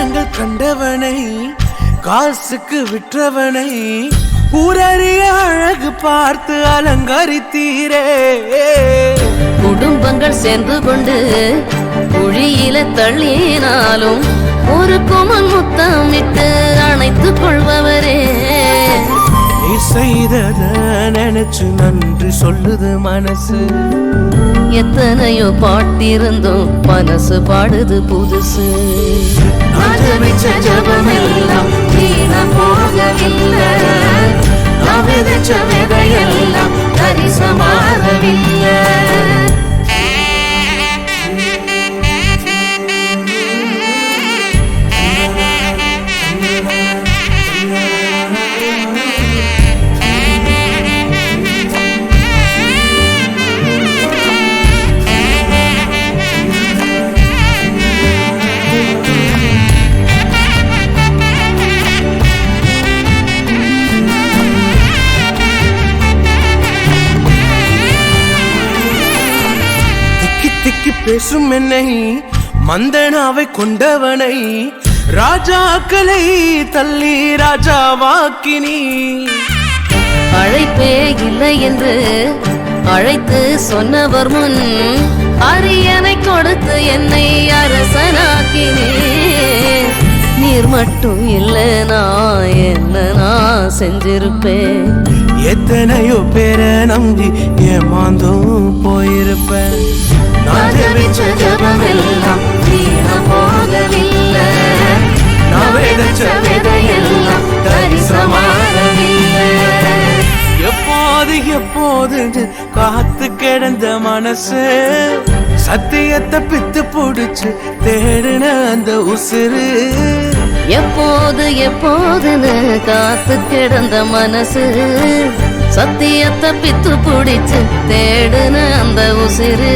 சொப்பனங்கள் கண்டவனை காசுக்கு விற்றவனை ஊரறிய அழகு பார்த்து அலங்கரித்தீரே. குடும்பங்கள் சேர்ந்து கொண்டு குழியில தள்ளினாலும் ஒரு கொமன் முத்தமிட்டு அணைத்துக் கொள்பவரே. நீ செய்தத நினைச்சு நன்றி சொல்லுது மனசு. எத்தனையோ பாட்டிருந்தோம் மனசு பாடுது புதுசு. ஜபமெல்லாம் வீணா போகவில்லை, நான் விதைச்ச விதையெல்லாம் தரிசமாகவில்லை. பேசும் என்னை மந்தனாவை கொண்டவனை ராஜாக்களை தள்ளி ராஜாவாக்கினி. அழைப்பே இல்லை என்று அழைத்து சொன்னவர் முன் அரியணை கொடுத்து என்னை அரசனாக்கினே. நீர் மட்டும் இல்லைனா என்ன நான் செஞ்சிருப்பேன். எத்தனையோ பேரை நம்பி ஏமாந்தும் போயிருப்பேன். நான் ஜெபிச்ச ஜெபமெல்லாம் வீணா போகவில்லை, நான் விதைச்ச விதையெல்லாம் தரிசமாகவில்லை. எப்போது எப்போது காத்து கிடந்த மனசு சத்தியத்தை பித்து புடிச்சு தேடின அந்த உசுறு. எப்போது எப்போதுன்னு காத்து கிடந்த மனசு சத்தியத்தை பித்து புடிச்சு தேடுன அந்த உசிறு.